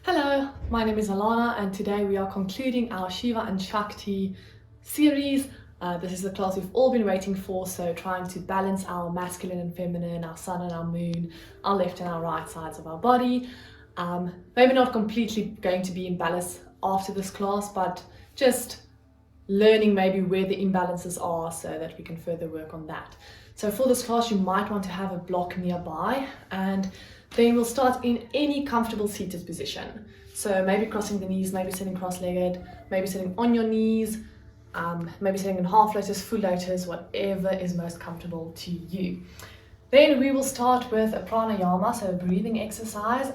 Hello, my name is Alana and today we are concluding our Shiva and Shakti series. This is the class we've all been waiting for, so trying to balance our masculine and feminine, our sun and our moon, our left and our right sides of our body. Maybe not completely going to be in balance after this class, but just learning maybe where the imbalances are so that we can further work on that. So for this class you might want to have a block nearby, and then we'll start in any comfortable seated position. So maybe crossing the knees, maybe sitting cross-legged, maybe sitting on your knees, maybe sitting in half lotus, full lotus, whatever is most comfortable to you. Then we will start with a pranayama, so a breathing exercise.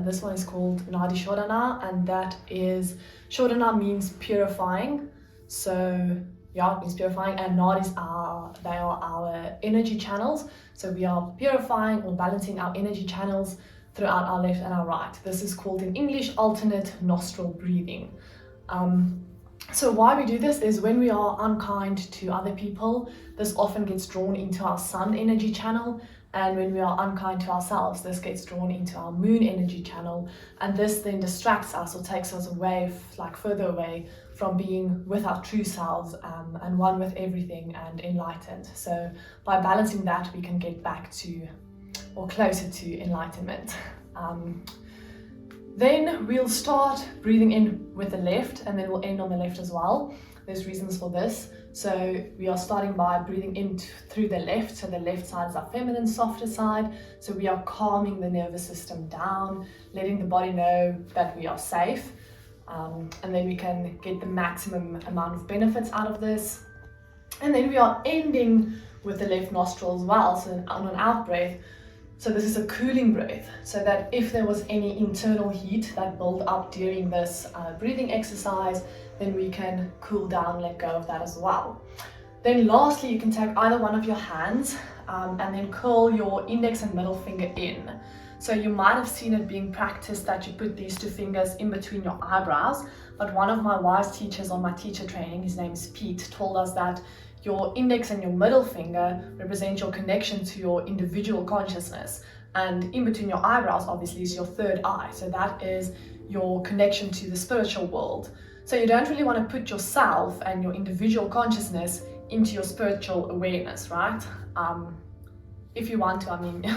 This one is called Nadi Shodhana, and that is, Shodhana means purifying. So yeah, it means purifying, and nadis they are our energy channels. So we are purifying or balancing our energy channels throughout our left and our right. This is called in English alternate nostril breathing. So why we do this is when we are unkind to other people, this often gets drawn into our sun energy channel, and when we are unkind to ourselves, this gets drawn into our moon energy channel, and this then distracts us or takes us away, further away from being with our true selves and one with everything and enlightened. So by balancing that, we can get back to or closer to enlightenment. Then we'll start breathing in with the left, and then we'll end on the left as well. There's reasons for this. So we are starting by breathing in through the left. So the left side is our feminine, softer side. So we are calming the nervous system down, letting the body know that we are safe. And then we can get the maximum amount of benefits out of this. And then we are ending with the left nostril as well. So on an out breath, so this is a cooling breath, so that if there was any internal heat that built up during this breathing exercise, then we can cool down, let go of that as well. Then lastly, you can take either one of your hands and then curl your index and middle finger in. So you might have seen it being practiced that you put these two fingers in between your eyebrows, but one of my wise teachers on my teacher training, his name is Pete, told us that your index and your middle finger represent your connection to your individual consciousness, and in between your eyebrows obviously is your third eye, so that is your connection to the spiritual world. So you don't really want to put yourself and your individual consciousness into your spiritual awareness, right? If you want to,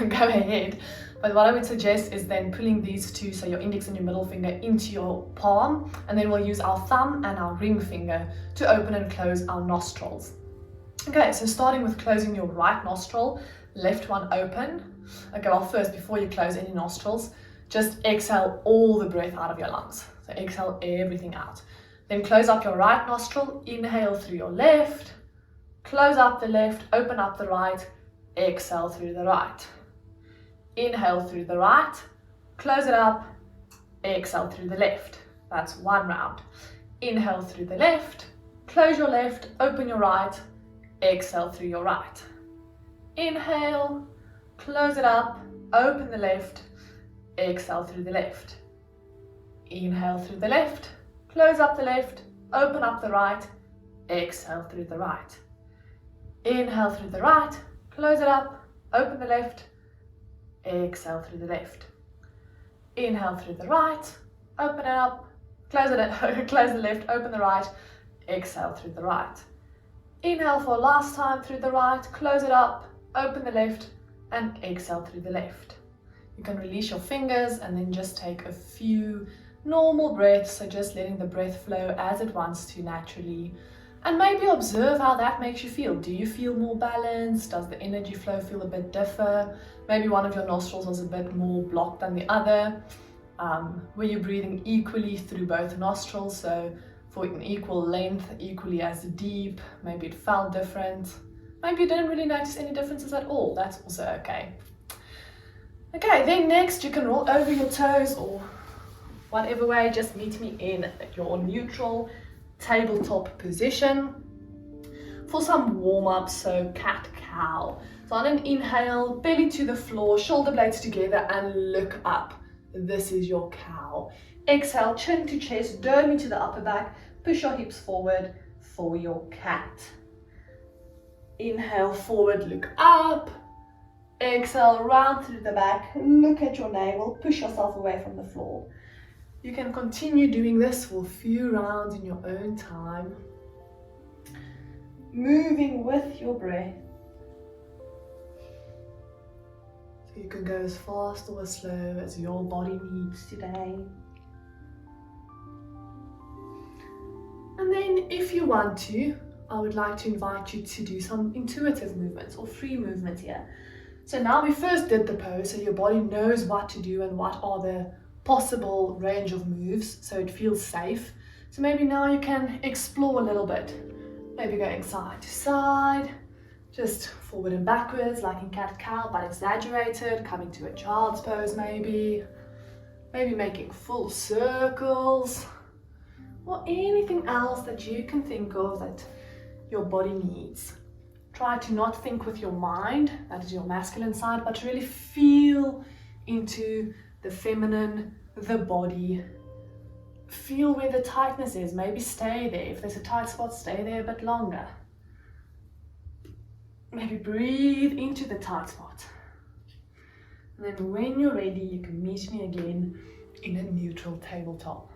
go ahead. But what I would suggest is then pulling these two, so your index and your middle finger, into your palm, and then we'll use our thumb and our ring finger to open and close our nostrils. Okay, so starting with closing your right nostril, left one open. Okay, well first, before you close any nostrils, just exhale all the breath out of your lungs. So exhale everything out. Then close up your right nostril, inhale through your left, close up the left, open up the right, exhale through the right. Inhale through the right, close it up, exhale through the left. That's one round. Inhale through the left, close your left, open your right, exhale through your right. Inhale, close it up, open the left, exhale through the left. Inhale through the left, close up the left, open up the right, exhale through the right. Inhale through the right, close it up, open the left, exhale through the left. Inhale through the right, open it up, close the left, open the right, exhale through the right. Inhale for last time through the right, close it up, open the left, and exhale through the left. You can release your fingers and then just take a few normal breaths, so just letting the breath flow as it wants to naturally. And maybe observe how that makes you feel. Do you feel more balanced? Does the energy flow feel a bit different? Maybe one of your nostrils was a bit more blocked than the other. Were you breathing equally through both nostrils? So for an equal length, equally as deep, maybe it felt different. Maybe you didn't really notice any differences at all. That's also okay. Okay, then next you can roll over your toes or whatever way, just meet me in your neutral tabletop position for some warm-up. So cat-cow. So on an inhale, belly to the floor, shoulder blades together, and look up. This is your cow. Exhale, chin to chest, dome into the upper back, push your hips forward for your cat. Inhale, forward, look up. Exhale, round through the back, look at your navel, push yourself away from the floor. You can continue doing this for a few rounds in your own time, moving with your breath. So you can go as fast or as slow as your body needs today. And then if you want to, I would like to invite you to do some intuitive movements or free movements here. So now we first did the pose, so your body knows what to do and what are the possible range of moves, so it feels safe. So maybe now you can explore a little bit. Maybe going side to side, just forward and backwards like in cat-cow, but exaggerated, coming to a child's pose maybe. Maybe making full circles, or anything else that you can think of that your body needs. Try to not think with your mind, that is your masculine side, but really feel into the feminine, the body. Feel where the tightness is, maybe stay there. If there's a tight spot, stay there a bit longer. Maybe breathe into the tight spot. And then when you're ready, you can meet me again in a neutral tabletop.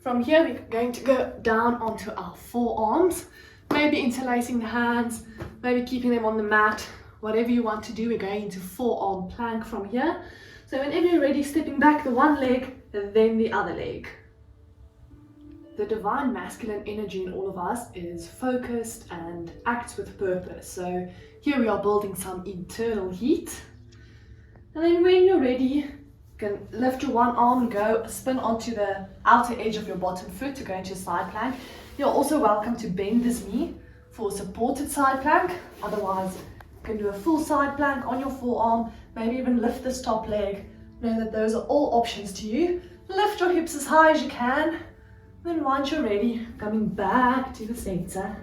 From here, we're going to go down onto our forearms, maybe interlacing the hands, maybe keeping them on the mat, whatever you want to do. We're going into forearm plank from here. So whenever you're ready, stepping back the one leg, and then the other leg. The divine masculine energy in all of us is focused and acts with purpose. So here we are building some internal heat. And then when you're ready, you can lift your one arm and go spin onto the outer edge of your bottom foot to go into a side plank. You're also welcome to bend this knee for a supported side plank. Otherwise, you can do a full side plank on your forearm, maybe even lift this top leg. Know that those are all options to you. Lift your hips as high as you can. Then once you're ready, coming back to the center.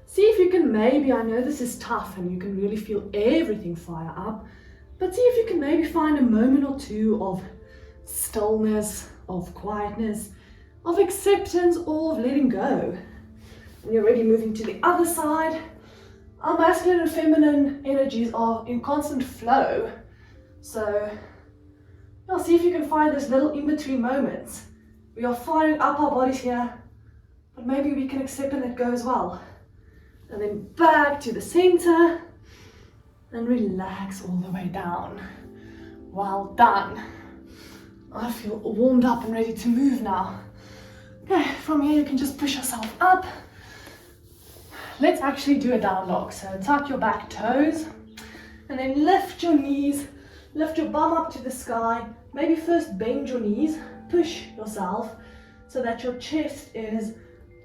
See if you can maybe, I know this is tough and you can really feel everything fire up, but see if you can maybe find a moment or two of stillness, of quietness, of acceptance, or of letting go. When you're ready, moving to the other side. Our masculine and feminine energies are in constant flow. So now see if you can find those little in-between moments. We are firing up our bodies here, but maybe we can accept and let go as well. And then back to the center and relax all the way down. Well done. I feel warmed up and ready to move now. Okay, from here you can just push yourself up. Let's actually do a down dog. So tuck your back toes and then lift your knees, lift your bum up to the sky. Maybe first bend your knees, push yourself so that your chest is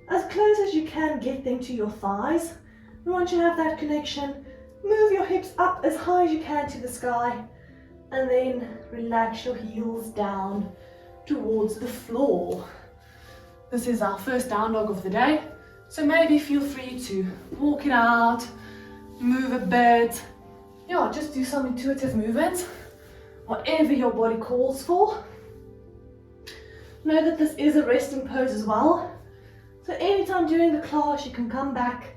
as close as you can get them to your thighs. And once you have that connection, move your hips up as high as you can to the sky and then relax your heels down towards the floor. This is our first down dog of the day, so maybe feel free to walk it out, move a bit, yeah, just do some intuitive movements, whatever your body calls for. Know that this is a resting pose as well, so anytime during the class you can come back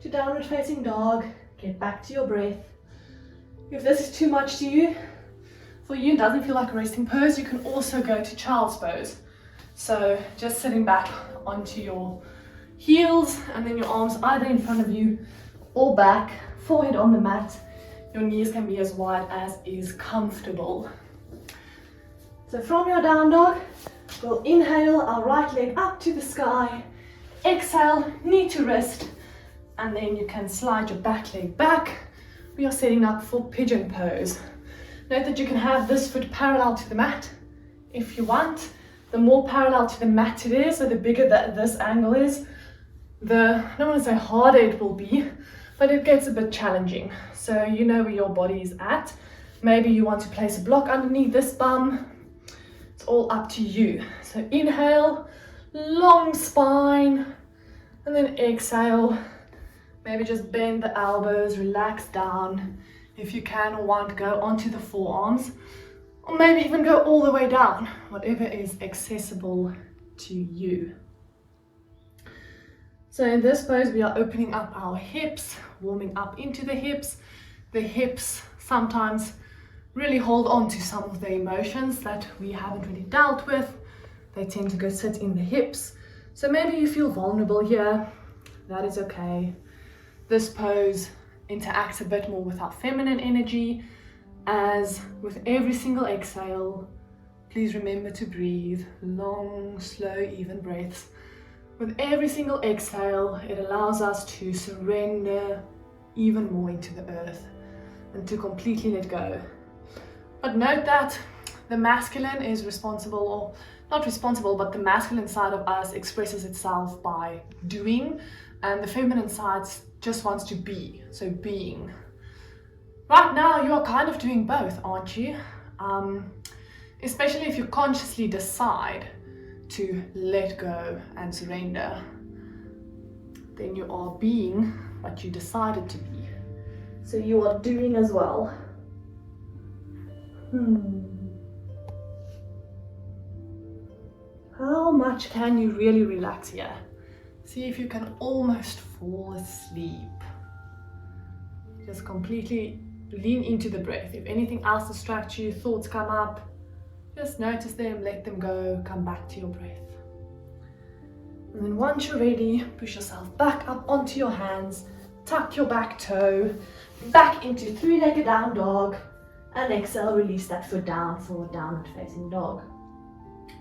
to downward facing dog, get back to your breath. If this is too much to you, for you, it doesn't feel like a resting pose, you can also go to child's pose. So just sitting back onto your heels and then your arms either in front of you or back, forehead on the mat. Your knees can be as wide as is comfortable. So from your down dog, we'll inhale our right leg up to the sky, exhale, knee to wrist, and then you can slide your back leg back. We are setting up for pigeon pose. Note that you can have this foot parallel to the mat if you want. The more parallel to the mat it is, so the bigger that this angle is, I don't want to say harder it will be, but it gets a bit challenging. So you know where your body is at. Maybe you want to place a block underneath this bum. It's all up to you. So inhale, long spine, and then exhale. Maybe just bend the elbows, relax down. If you can or want, go onto the forearms, or maybe even go all the way down, whatever is accessible to you. So in this pose, we are opening up our hips, warming up into the hips. The hips sometimes really hold on to some of the emotions that we haven't really dealt with. They tend to go sit in the hips. So maybe you feel vulnerable here. That is okay. This pose interacts a bit more with our feminine energy, as with every single exhale, please remember to breathe long, slow, even breaths. With every single exhale, it allows us to surrender even more into the earth and to completely let go. But note that the masculine is responsible, or not responsible, but the masculine side of us expresses itself by doing, and the feminine side just wants to be, so being. Right now, you are kind of doing both, aren't you? Especially if you consciously decide to let go and surrender, then you are being what you decided to be. So you are doing as well. How much can you really relax here? See if you can almost fall asleep. Just completely lean into the breath. If anything else distracts you, thoughts come up, just notice them, let them go, come back to your breath. And then once you're ready, push yourself back up onto your hands, tuck your back toe, back into three-legged down dog, and exhale, release that foot down for downward facing dog.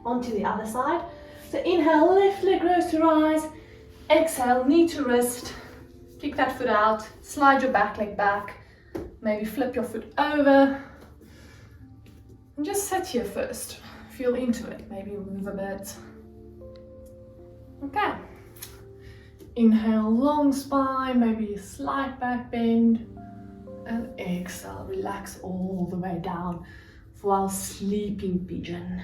Onto the other side. So inhale, left leg grows to rise, exhale, knee to wrist, kick that foot out, slide your back leg back, maybe flip your foot over, and just sit here first. Feel into it, maybe move a bit. Okay. Inhale, long spine, maybe a slight back bend, and exhale, relax all the way down for our sleeping pigeon.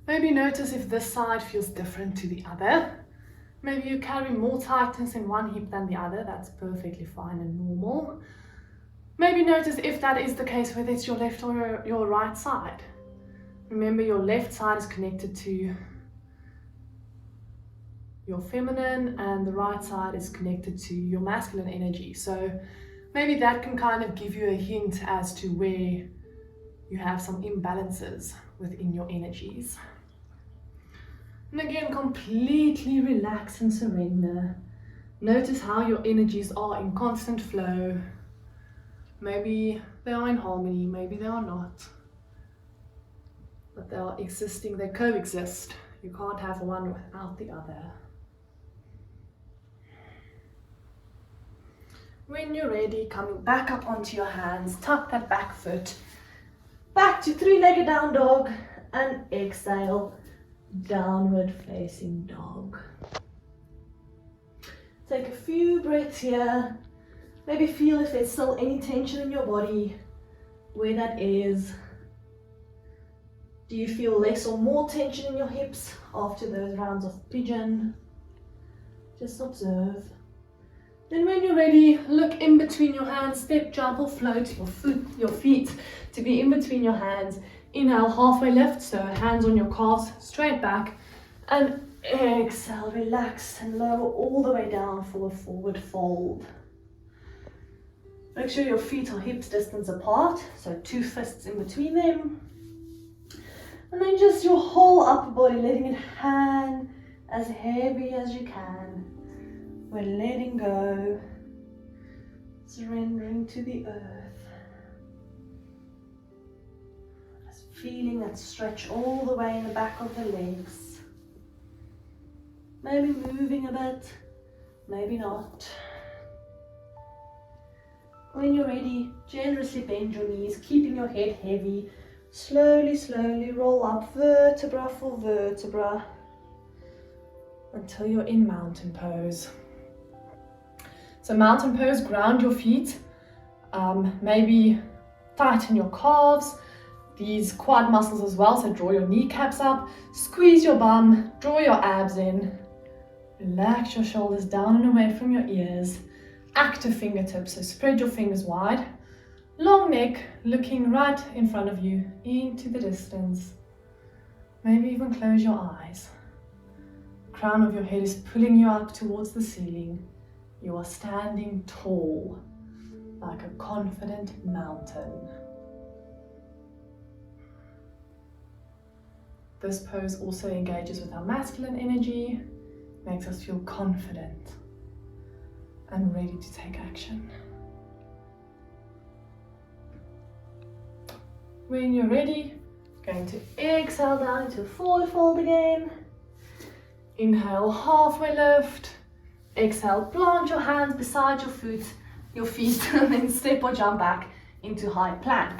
Maybe notice if this side feels different to the other. Maybe you carry more tightness in one hip than the other. That's perfectly fine and normal. Maybe notice if that is the case, whether it's your left or your right side. Remember, your left side is connected to your feminine and the right side is connected to your masculine energy. So maybe that can kind of give you a hint as to where you have some imbalances within your energies. And again, completely relax and surrender. Notice how your energies are in constant flow. Maybe they are in harmony, maybe they are not. But they are existing, they coexist. You can't have one without the other. When you're ready, coming back up onto your hands, tuck that back foot. Back to three-legged down dog, and exhale, downward facing dog. Take a few breaths here. Maybe feel if there's still any tension in your body, where that is. Do you feel less or more tension in your hips after those rounds of pigeon? Just observe. Then when you're ready, look in between your hands, step, jump or float your feet to be in between your hands. Inhale, halfway lift, so hands on your calves, straight back. And exhale, relax and lower all the way down for a forward fold. Make sure your feet are hips distance apart, so 2 fists in between them. And then just your whole upper body, letting it hang as heavy as you can. We're letting go, surrendering to the earth. Just feeling that stretch all the way in the back of the legs. Maybe moving a bit, maybe not. When you're ready, generously bend your knees, keeping your head heavy. Slowly, slowly roll up vertebra for vertebra until you're in mountain pose. So mountain pose, ground your feet, maybe tighten your calves, these quad muscles as well, so draw your kneecaps up, squeeze your bum, draw your abs in, relax your shoulders down and away from your ears, active fingertips, so spread your fingers wide, long neck, looking right in front of you, into the distance, maybe even close your eyes. Crown of your head is pulling you up towards the ceiling. You are standing tall, like a confident mountain. This pose also engages with our masculine energy, makes us feel confident and ready to take action. When you're ready, going to exhale down into a forward fold again. Inhale, halfway lift. Exhale, plant your hands beside your feet, and then step or jump back into high plank.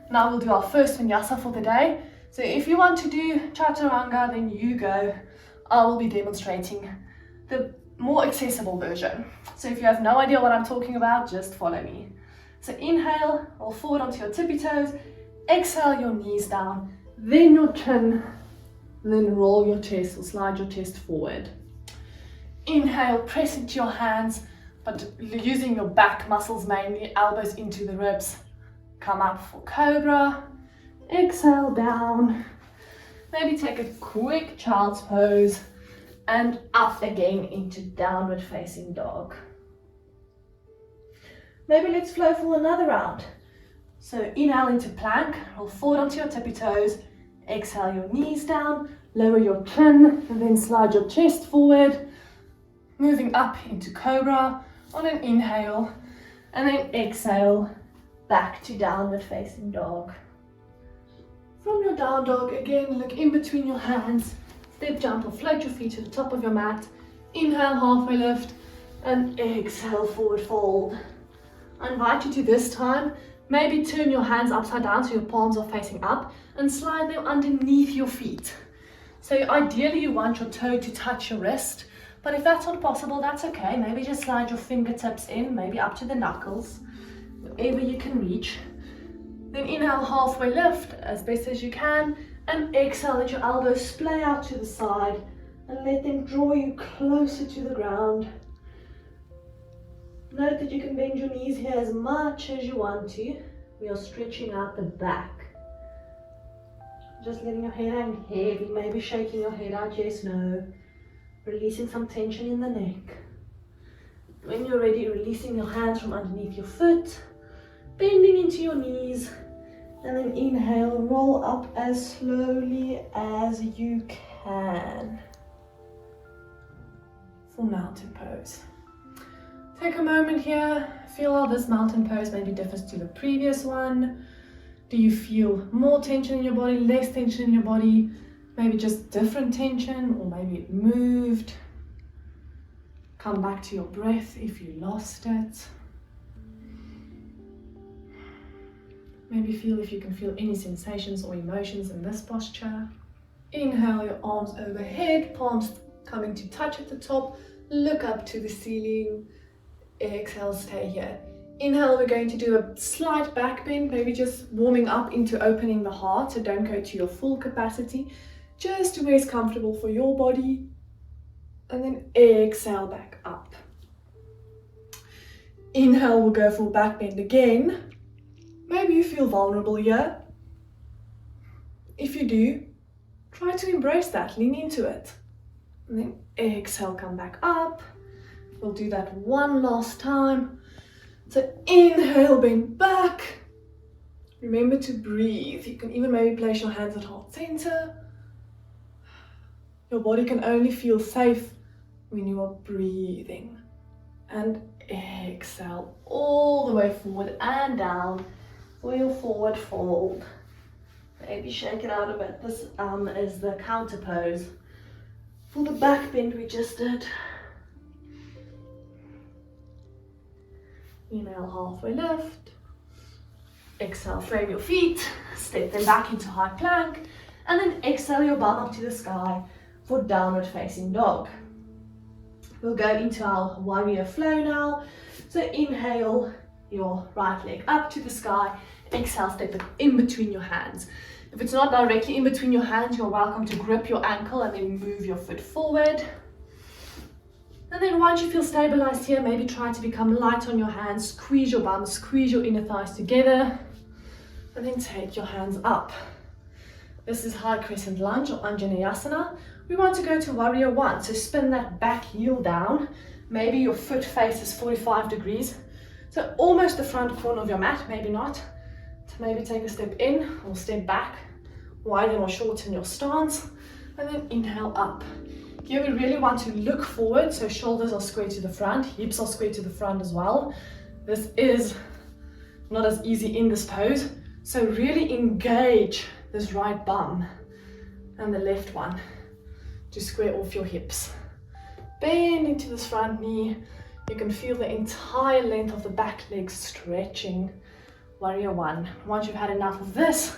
Now we'll do our first Vinyasa for the day. So if you want to do Chaturanga, then you go. I will be demonstrating the more accessible version. So if you have no idea what I'm talking about, just follow me. So inhale, roll forward onto your tippy toes. Exhale, your knees down, then your chin, then roll your chest or slide your chest forward. Inhale, press into your hands, but using your back muscles mainly, elbows into the ribs. Come up for Cobra. Exhale down. Maybe take a quick child's pose and up again into downward facing dog. Maybe let's flow for another round. So inhale into plank, roll forward onto your tippy toes. Exhale your knees down, lower your chin, and then slide your chest forward. Moving up into Cobra on an inhale, and then exhale back to downward facing dog. From your down dog, again, look in between your hands, step jump or float your feet to the top of your mat. Inhale, halfway lift, and exhale, forward fold. I invite you to this time, maybe turn your hands upside down so your palms are facing up and slide them underneath your feet. So ideally you want your toe to touch your wrist, but if that's not possible, that's okay. Maybe just slide your fingertips in, maybe up to the knuckles, wherever you can reach. Then inhale, halfway lift as best as you can, and exhale, let your elbows splay out to the side and let them draw you closer to the ground. Note that you can bend your knees here as much as you want to. We are stretching out the back. Just letting your head hang heavy, maybe shaking your head out, yes, no. Releasing some tension in the neck. When you're ready, releasing your hands from underneath your foot, bending into your knees, and then inhale, roll up as slowly as you can for mountain pose. Take a moment here, feel how this mountain pose maybe differs to the previous one. Do you feel more tension in your body, less tension in your body, maybe just different tension, or maybe it moved? Come back to your breath if you lost it. Maybe feel if you can feel any sensations or emotions in this posture. Inhale, your arms overhead, palms coming to touch at the top, look up to the ceiling. Exhale, stay here. Inhale, we're going to do a slight back bend, maybe just warming up into opening the heart, so don't go to your full capacity, just to where it's comfortable for your body. And then exhale back up. Inhale, we'll go for back bend again. Maybe you feel vulnerable here. If you do, try to embrace that, lean into it. And then exhale, come back up. We'll do that one last time. So inhale, bend back. Remember to breathe. You can even maybe place your hands at heart center. Your body can only feel safe when you are breathing. And exhale all the way forward and down for your forward fold. Maybe shake it out a bit. This is the counter pose for the back bend we just did. Inhale, halfway lift. Exhale, frame your feet, step them back into high plank, and then exhale your bum up to the sky for downward facing dog. We'll go into our warrior flow now. So inhale your right leg up to the sky, exhale, step it in between your hands. If it's not directly in between your hands, you're welcome to grip your ankle and then move your foot forward. And then once you feel stabilized here, maybe try to become light on your hands, squeeze your bum, squeeze your inner thighs together, and then take your hands up. This is high crescent lunge or Untitled. We want to go to warrior one, so spin that back heel down maybe your foot faces 45 degrees. So almost the front corner of your mat, maybe not. So maybe take a step in or step back, widen or shorten your stance, and then inhale up. Here we really want to look forward, so shoulders are square to the front, hips are square to the front as well. This is not as easy in this pose, so really engage this right bum and the left one to square off your hips. Bend into this front knee. You can feel the entire length of the back leg stretching. Warrior one. Once you've had enough of this,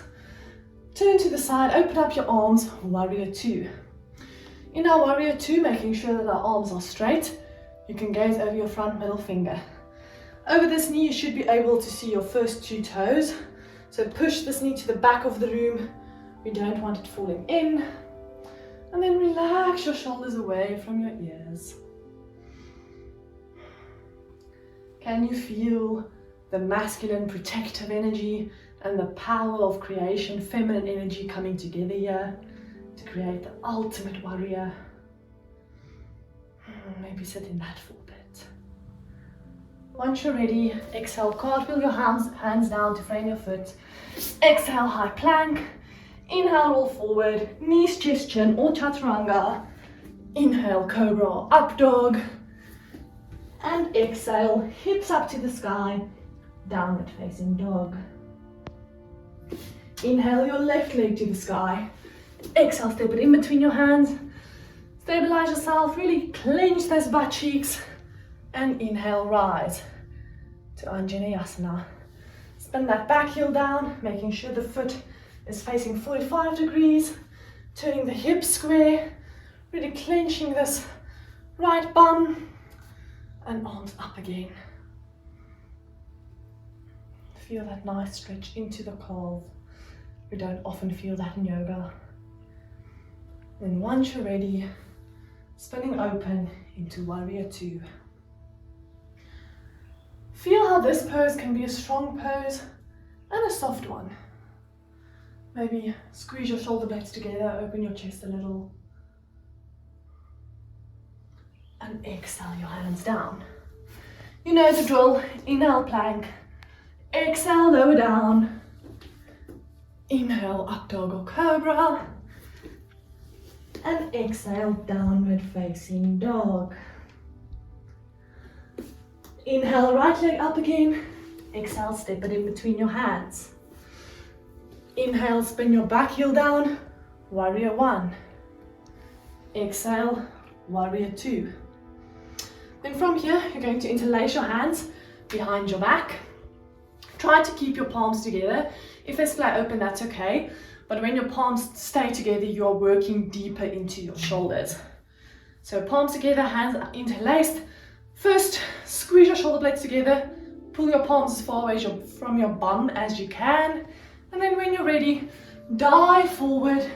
turn to the side, open up your arms, warrior two. In our warrior two, making sure that our arms are straight, you can gaze over your front middle finger. Over this knee, you should be able to see your first two toes. So push this knee to the back of the room. We don't want it falling in. And then relax your shoulders away from your ears. Can you feel the masculine protective energy and the power of creation, feminine energy coming together here to create the ultimate warrior? Maybe sit in that for a bit. Once you're ready, exhale, cartwheel your hands down to frame your foot. Exhale, high plank. Inhale, roll forward, knees, chest, chin, or chaturanga. Inhale, cobra, up dog. And exhale, hips up to the sky, downward facing dog. Inhale your left leg to the sky. Exhale, step it in between your hands. Stabilize yourself, really clench those butt cheeks. And inhale, rise to Anjaneyasana. Spin that back heel down, making sure the foot is facing 45 degrees. Turning the hips square, really clenching this right bum. And arms up again. Feel that nice stretch into the calf. We don't often feel that in yoga. Then once you're ready, spinning open into warrior two. Feel how this pose can be a strong pose and a soft one. Maybe squeeze your shoulder blades together, open your chest a little. And exhale your hands down. You know the drill. Inhale, plank. Exhale, lower down. Inhale, up dog or cobra. And exhale, downward facing dog. Inhale, right leg up again. Exhale, step it in between your hands. Inhale, spin your back heel down. Warrior one. Exhale, warrior two. Then from here, you're going to interlace your hands behind your back. Try to keep your palms together. If they splay open, that's okay. But when your palms stay together, you are working deeper into your shoulders. So palms together, hands are interlaced. First, squeeze your shoulder blades together. Pull your palms as far away from your bum as you can. And then when you're ready, dive forward,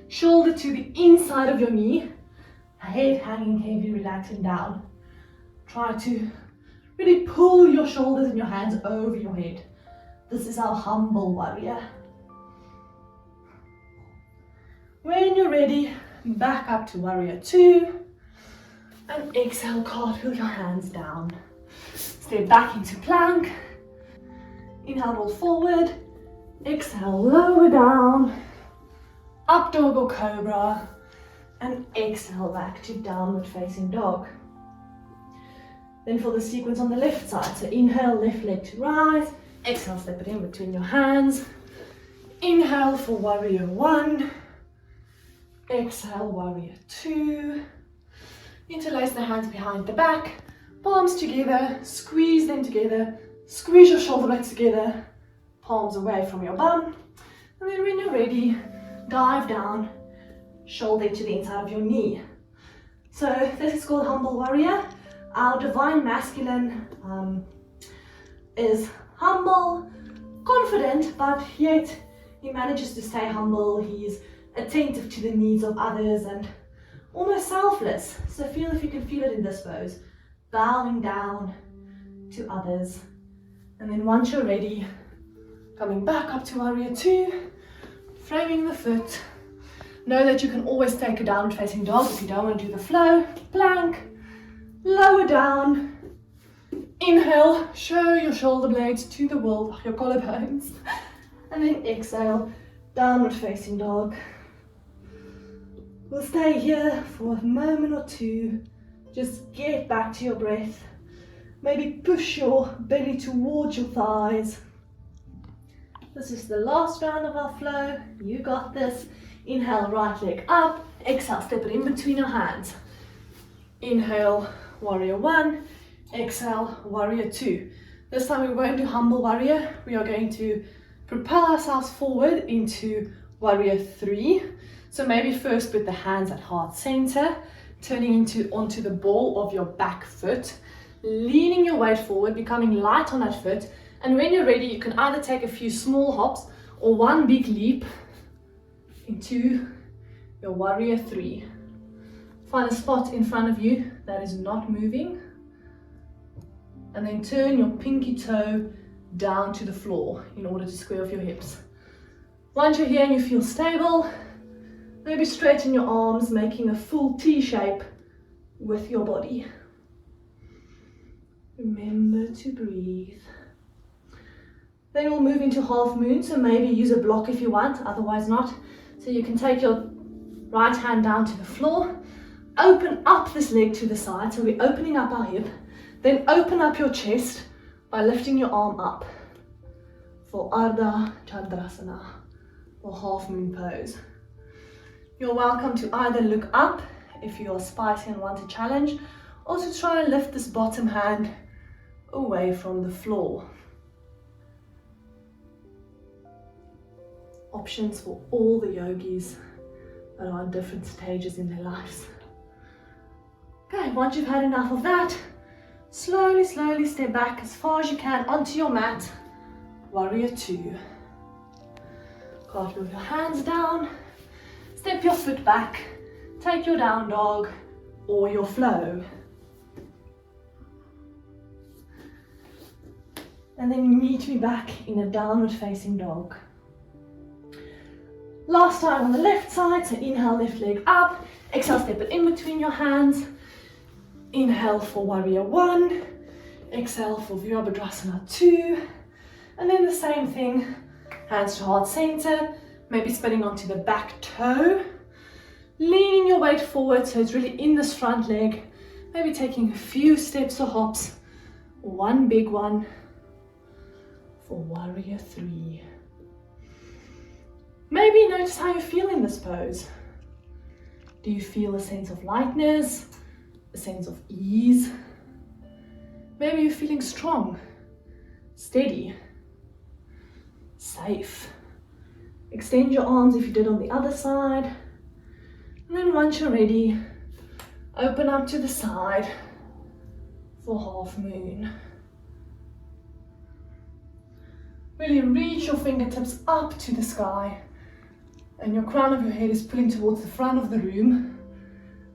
shoulder to the inside of your knee. Head hanging heavy, relaxing down. Try to really pull your shoulders and your hands over your head. This is our humble warrior. When you're ready, back up to warrior two. And exhale, cartwheel your hands down. Step back into plank. Inhale, roll forward. Exhale, lower down. Up dog or cobra. And exhale back to downward facing dog. Then for the sequence on the left side, so inhale, left leg to rise. Exhale, step it in between your hands. Inhale for warrior one. Exhale, warrior two. Interlace the hands behind the back. Palms together, squeeze them together. Squeeze your shoulder blades together. Palms away from your bum. And then when you're ready, dive down, shoulder to the inside of your knee. So this is called humble warrior. Our divine masculine is humble, confident, but yet he manages to stay humble. He's attentive to the needs of others and almost selfless. So feel if you can feel it in this pose. Bowing down to others. And then once you're ready, coming back up to warrior two, framing the foot. Know that you can always take a downward facing dog if you don't want to do the flow. Plank. lower down. Inhale, show your shoulder blades to the wall, your collarbones. And then exhale, downward facing dog. We'll stay here for a moment or two. Just get back to your breath. Maybe push your belly towards your thighs. This is the last round of our flow. You got this. Inhale, right leg up. Exhale, step it in between your hands. Inhale, warrior one. Exhale, warrior two. This time we won't do humble warrior. We are going to propel ourselves forward into warrior three. So maybe first with the hands at heart center, turning onto the ball of your back foot, leaning your weight forward, becoming light on that foot. And when you're ready, you can either take a few small hops or one big leap into your warrior three. Find a spot in front of you that is not moving. And then turn your pinky toe down to the floor in order to square off your hips. Once you're here and you feel stable, maybe straighten your arms, making a full T shape with your body. Remember to breathe. Then we'll move into half moon, so maybe use a block if you want, otherwise not. So you can take your right hand down to the floor, open up this leg to the side, so we're opening up our hip, then open up your chest by lifting your arm up for Ardha Chandrasana or half moon pose. You're welcome to either look up if you are spicy and want a challenge, or to try and lift this bottom hand away from the floor. Options for all the yogis that are in different stages in their lives. Okay, once you've had enough of that, slowly step back as far as you can onto your mat, warrior two. Cartwheel your hands down, step your foot back, take your down dog or your flow. And then meet me back in a downward facing dog. Last time on the left side, so inhale, left leg up, exhale, step it in between your hands. Inhale for warrior one, exhale for Virabhadrasana 2, and then the same thing, hands to heart center, maybe spinning onto the back toe, leaning your weight forward so it's really in this front leg, maybe taking a few steps or hops, one big one for warrior three. Maybe notice how you feel in this pose. Do you feel a sense of lightness, a sense of ease? Maybe you're feeling strong, steady, safe. Extend your arms if you did on the other side. And then once you're ready, open up to the side for half moon. Really reach your fingertips up to the sky, and your crown of your head is pulling towards the front of the room.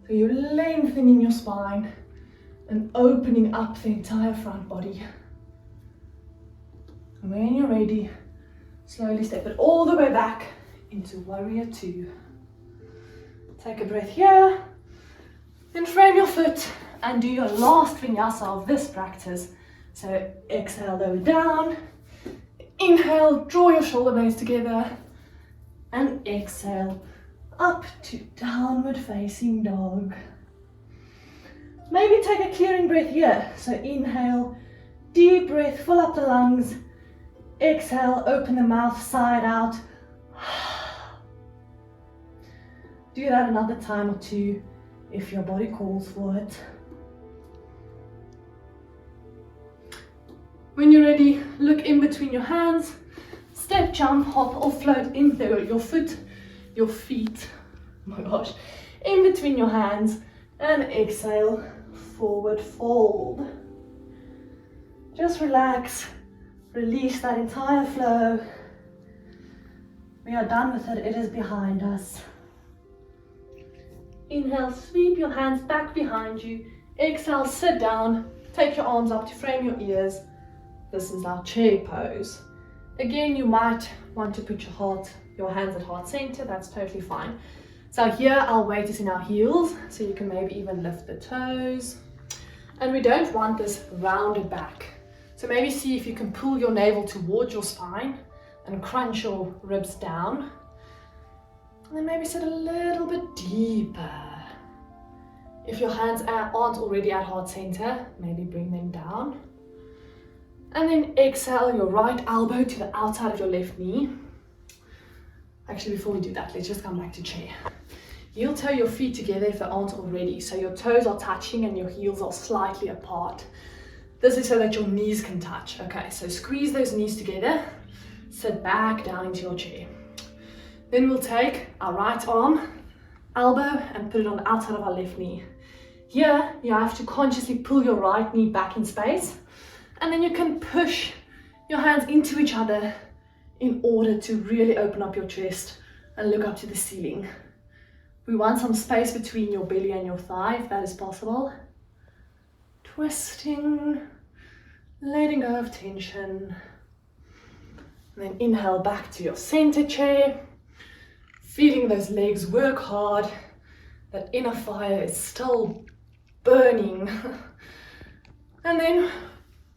So you're lengthening your spine and opening up the entire front body. And when you're ready, slowly step it all the way back into warrior two. Take a breath here, then frame your foot and do your last vinyasa of this practice. So exhale, lower down. Inhale, draw your shoulder blades together, and exhale, up to downward facing dog. Maybe take a clearing breath here. So inhale, deep breath, fill up the lungs. Exhale, open the mouth, side out. Do that another time or two if your body calls for it. When you're ready, look in between your hands, step, jump, hop or float in there, your feet, oh my gosh, in between your hands, and exhale, forward fold. Just relax, release that entire flow. We are done with it, it is behind us. Inhale, sweep your hands back behind you. Exhale, sit down, take your arms up to frame your ears. This is our chair pose. Again, you might want to put your hands at heart center, that's totally fine. So here our weight is in our heels, so you can maybe even lift the toes. And we don't want this rounded back. So maybe see if you can pull your navel towards your spine and crunch your ribs down. And then maybe sit a little bit deeper. If your hands aren't already at heart center, maybe bring them down. And then exhale your right elbow to the outside of your left knee. Actually, before we do that, let's just come back to chair. Heel toe your feet together if they aren't already. So your toes are touching and your heels are slightly apart. This is so that your knees can touch. Okay, so squeeze those knees together. Sit back down into your chair. Then we'll take our right arm, elbow, and put it on the outside of our left knee. Here, you have to consciously pull your right knee back in space. And then you can push your hands into each other in order to really open up your chest and look up to the ceiling. We want some space between your belly and your thigh, if that is possible. Twisting, letting go of tension. And then inhale back to your center chair. Feeling those legs work hard. That inner fire is still burning. And then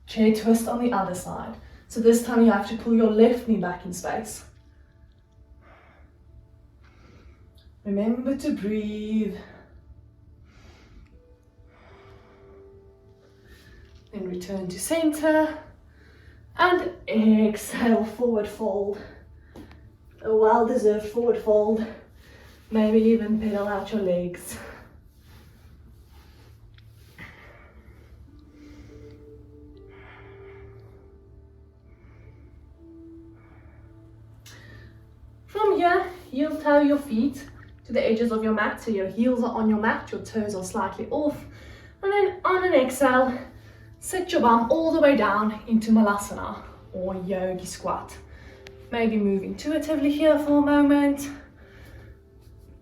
chair twist on the other side. So this time you have to pull your left knee back in space. Remember to breathe. Then return to center. And exhale, forward fold. A well-deserved forward fold. Maybe even pedal out your legs. From here, heel toe your feet to the edges of your mat, so your heels are on your mat, your toes are slightly off. And then on an exhale, sit your bum all the way down into Malasana or yogi squat. Maybe move intuitively here for a moment.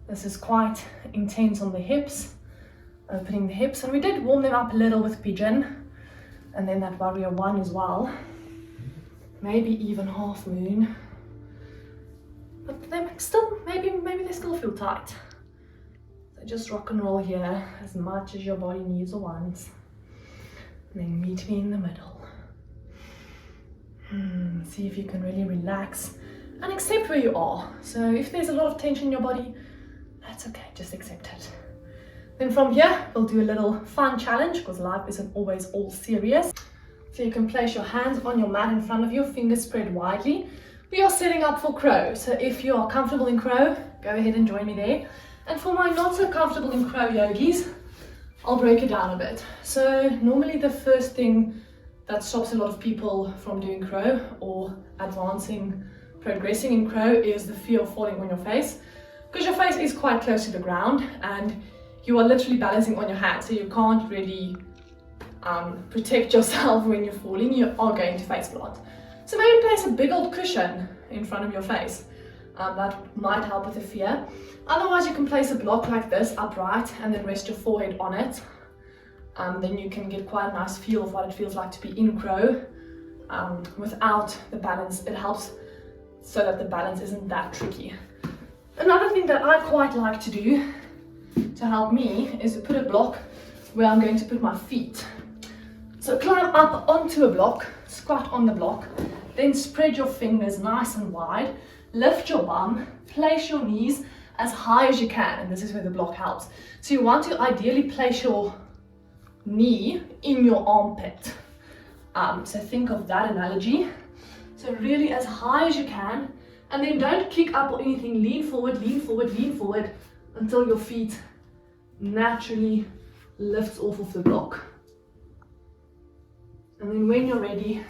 This is quite intense on the hips, opening the hips. And we did warm them up a little with pigeon, and then that warrior one as well. Maybe even half moon. But they still, maybe they still feel tight. So just rock and roll here as much as your body needs or wants. And then meet me in the middle. See if you can really relax and accept where you are. So if there's a lot of tension in your body, that's okay, just accept it. Then from here, we'll do a little fun challenge because life isn't always all serious. So you can place your hands on your mat in front of you, fingers spread widely. We are setting up for crow, so if you are comfortable in crow, go ahead and join me there. And for my not so comfortable in crow yogis, I'll break it down a bit. So normally the first thing that stops a lot of people from doing crow or progressing in crow is the fear of falling on your face, because your face is quite close to the ground and you are literally balancing on your hands, so you can't really protect yourself when you're falling. You are going to face plant. So maybe place a big old cushion in front of your face. That might help with the fear. Otherwise, you can place a block like this upright and then rest your forehead on it. Then you can get quite a nice feel of what it feels like to be in crow without the balance. It helps so that the balance isn't that tricky. Another thing that I quite like to do to help me is to put a block where I'm going to put my feet. So climb up onto a block, squat on the block, then spread your fingers nice and wide, lift your bum, place your knees as high as you can, and this is where the block helps. So you want to ideally place your knee in your armpit. So think of that analogy. So really as high as you can, and then don't kick up or anything, lean forward, lean forward, lean forward until your feet naturally lifts off of the block. And then when you're ready,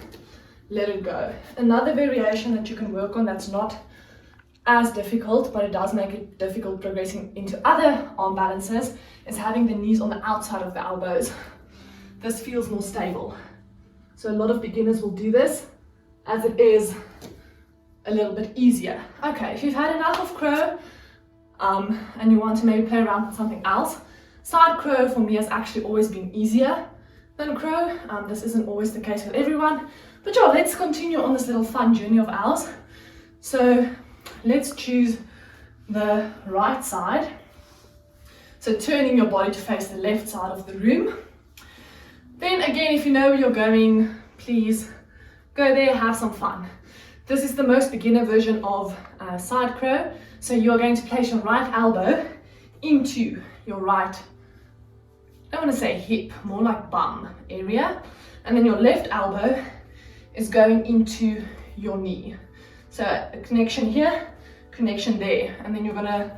let it go. Another variation that you can work on that's not as difficult, but it does make it difficult progressing into other arm balances, is having the knees on the outside of the elbows. This feels more stable. So a lot of beginners will do this as it is a little bit easier. Okay, if you've had enough of crow and you want to maybe play around with something else, side crow for me has actually always been easier than crow. This isn't always the case with everyone, but yeah, let's continue on this little fun journey of ours. So let's choose the right side. So turning your body to face the left side of the room. Then again, if you know where you're going, please go there, have some fun. This is the most beginner version of side crow. So you're going to place your right elbow into your right, I don't want to say hip, more like bum area. And then your left elbow is going into your knee. So a connection here, connection there. And then you're going to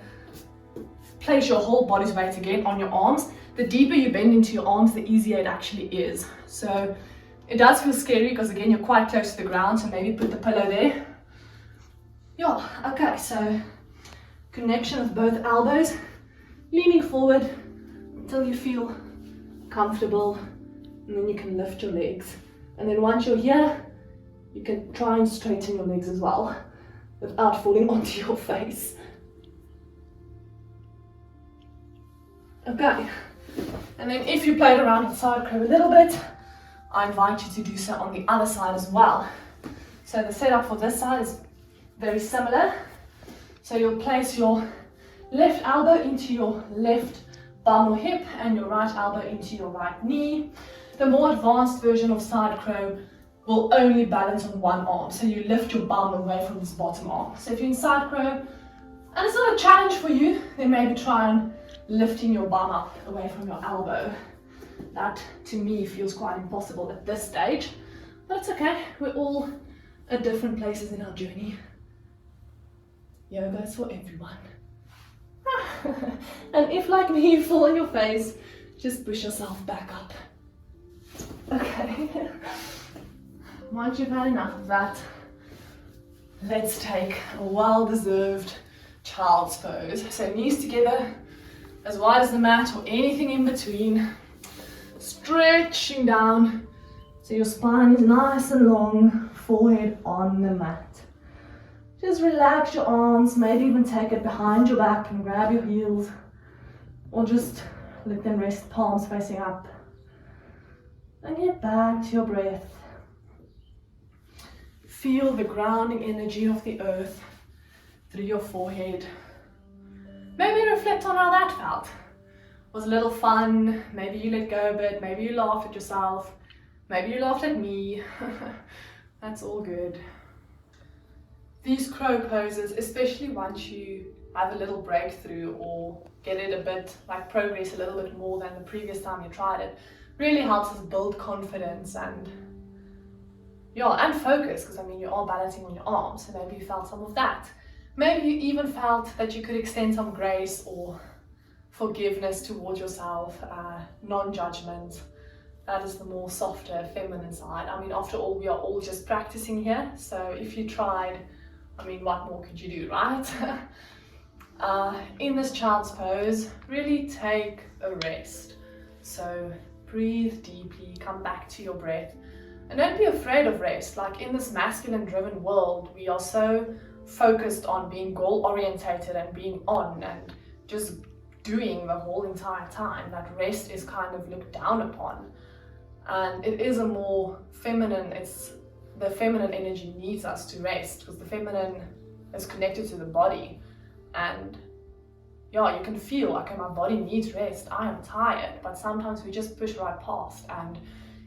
place your whole body's weight again on your arms. The deeper you bend into your arms, the easier it actually is. So it does feel scary because again, you're quite close to the ground, so maybe put the pillow there. Yeah, okay, so connection of both elbows, leaning forward until you feel comfortable, and then you can lift your legs. And then once you're here, you can try and straighten your legs as well without falling onto your face. Okay, and then if you played around with side crow a little bit, I invite you to do so on the other side as well. So the setup for this side is very similar. So you'll place your left elbow into your left bum or hip and your right elbow into your right knee. The more advanced version of side crow will only balance on one arm. So you lift your bum away from this bottom arm. So if you're in side crow and it's not a challenge for you, then maybe try and lifting your bum up away from your elbow. That to me feels quite impossible at this stage, but it's okay. We're all at different places in our journey. Yoga is for everyone. And if like me you fall on your face, just push yourself back up. Okay. Once you've had enough of that, let's take a well-deserved child's pose. So knees together, as wide as the mat or anything in between. Stretching down so your spine is nice and long, forehead on the mat. Just relax your arms, maybe even take it behind your back and grab your heels, or just let them rest, palms facing up. And get back to your breath. Feel the grounding energy of the earth through your forehead. Maybe reflect on how that felt. Was a little fun, maybe you let go a bit, maybe you laughed at yourself, maybe you laughed at me. That's all good. These crow poses, especially once you have a little breakthrough or get it a bit, like progress a little bit more than the previous time you tried it, really helps us build confidence and focus, because I mean you are balancing on your arms, so maybe you felt some of that. Maybe you even felt that you could extend some grace or forgiveness towards yourself, non-judgment. That is the more softer, feminine side. I mean, after all, we are all just practicing here. So if you tried, I mean, what more could you do, right? In this child's pose, really take a rest. So breathe deeply, come back to your breath. And don't be afraid of rest. Like in this masculine-driven world, we are so focused on being goal-orientated and being on and just doing the whole entire time, that rest is kind of looked down upon. And it is a more feminine, the feminine energy needs us to rest, because the feminine is connected to the body. And you can feel, okay, my body needs rest, I am tired, but sometimes we just push right past. And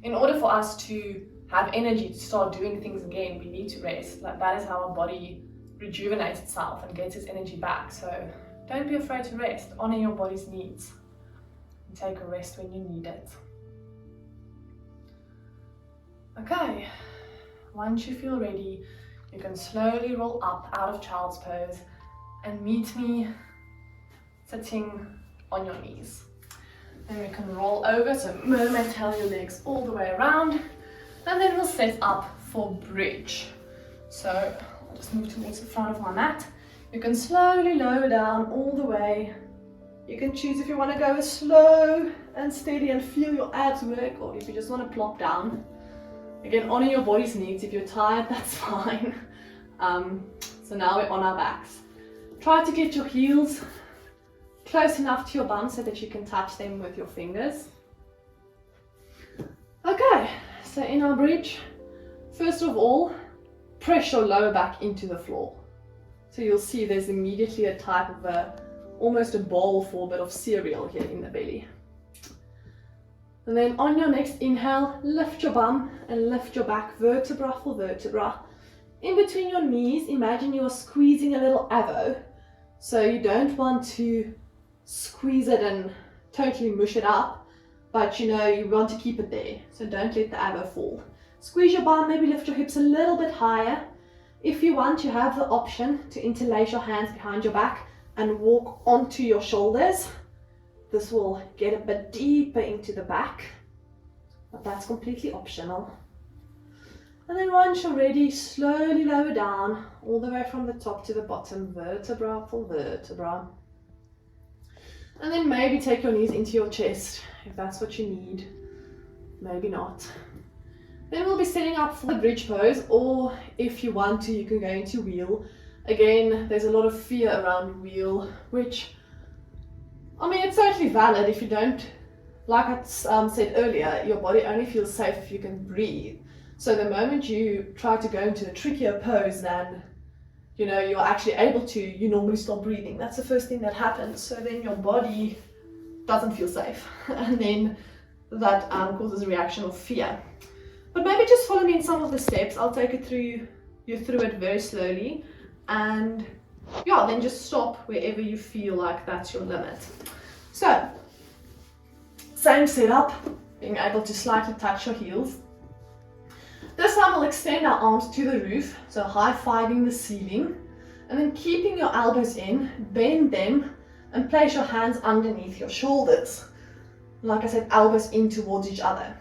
in order for us to have energy to start doing things again, we need to rest. Like that is how our body rejuvenates itself and gets its energy back. So don't be afraid to rest, honor your body's needs, and take a rest when you need it. Okay, once you feel ready, you can slowly roll up out of child's pose and meet me sitting on your knees. Then we can roll over, so mermaid tail your legs all the way around, and then we'll set up for bridge. So I'll just move towards the front of my mat. You can slowly lower down all the way. You can choose if you want to go slow and steady and feel your abs work, or if you just want to plop down. Again, honor your body's needs. If you're tired, that's fine. So now we're on our backs. Try to get your heels close enough to your bum so that you can touch them with your fingers. Okay, so in our bridge, first of all, press your lower back into the floor. So you'll see there's immediately a type of almost a bowl for a bit of cereal here in the belly. And then on your next inhale, lift your bum and lift your back vertebra for vertebra. In between your knees, imagine you are squeezing a little avo. So you don't want to squeeze it and totally mush it up, but you want to keep it there. So don't let the avo fall. Squeeze your bum, maybe lift your hips a little bit higher. If you want, you have the option to interlace your hands behind your back and walk onto your shoulders. This will get a bit deeper into the back, but that's completely optional. And then once you're ready, slowly lower down, all the way from the top to the bottom, vertebra for vertebra. And then maybe take your knees into your chest, if that's what you need. Maybe not. Then we'll be setting up for the bridge pose, or if you want to, you can go into wheel. Again, there's a lot of fear around wheel, which, I mean, it's totally valid if you don't, like I said earlier, your body only feels safe if you can breathe. So the moment you try to go into a trickier pose than, you're actually able to, you normally stop breathing. That's the first thing that happens. So then your body doesn't feel safe. And then that causes a reaction of fear. But maybe just follow me in some of the steps. I'll take it through it very slowly. And yeah, then just stop wherever you feel like that's your limit. So, same setup, being able to slightly touch your heels. This time we'll extend our arms to the roof, so high-fiving the ceiling, and then keeping your elbows in, bend them, and place your hands underneath your shoulders. Like I said, elbows in towards each other.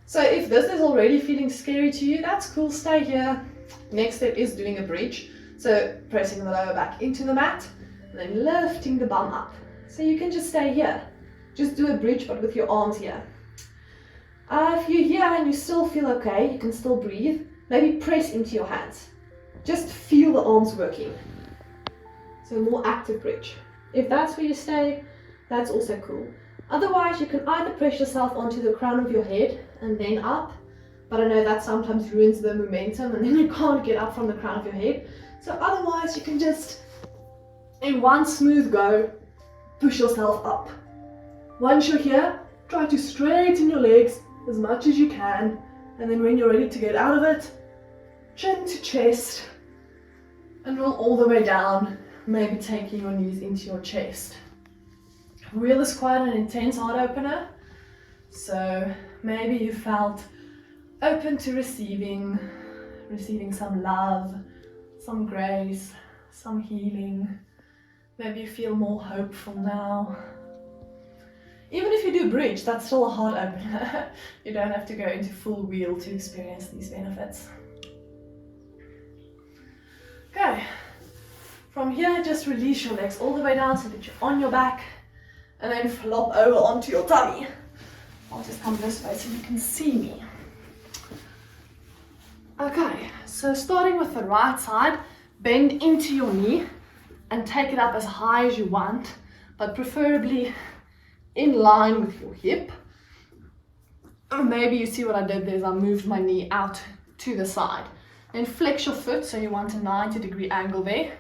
So if this is already feeling scary to you, that's cool, stay here. Next step is doing a bridge, so pressing the lower back into the mat, and then lifting the bum up. So you can just stay here. Just do a bridge, but with your arms here. If you're here and you still feel okay, you can still breathe, maybe press into your hands. Just feel the arms working. So more active bridge. If that's where you stay, that's also cool. Otherwise, you can either press yourself onto the crown of your head and then up, but I know that sometimes ruins the momentum and then you can't get up from the crown of your head. So otherwise, you can just, in one smooth go, push yourself up. Once you're here, try to straighten your legs as much as you can, and then when you're ready to get out of it, chin to chest and roll all the way down, maybe taking your knees into your chest. Wheel is quite an intense heart opener, so maybe you felt open to receiving some love, some grace, some healing. Maybe you feel more hopeful now. Even if you do bridge, that's still a heart opener. You don't have to go into full wheel to experience these benefits. Okay, from here just release your legs all the way down so that you're on your back, and then flop over onto your tummy. I'll just come this way so you can see me. Okay, so starting with the right side, bend into your knee and take it up as high as you want, but preferably in line with your hip. Maybe you see what I did there is I moved my knee out to the side. Then flex your foot, so you want a 90-degree angle there.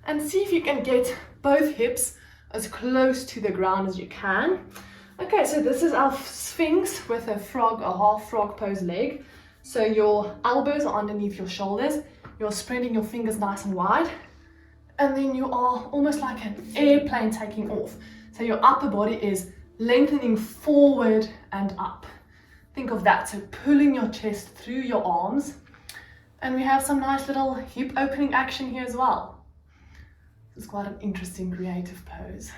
And see if you can get both hips as close to the ground as you can. Okay, so this is our Sphinx with a frog, a half frog pose leg. So your elbows are underneath your shoulders. You're spreading your fingers nice and wide. And then you are almost like an airplane taking off. So your upper body is lengthening forward and up. Think of that, so pulling your chest through your arms. And we have some nice little hip opening action here as well. It's quite an interesting creative pose.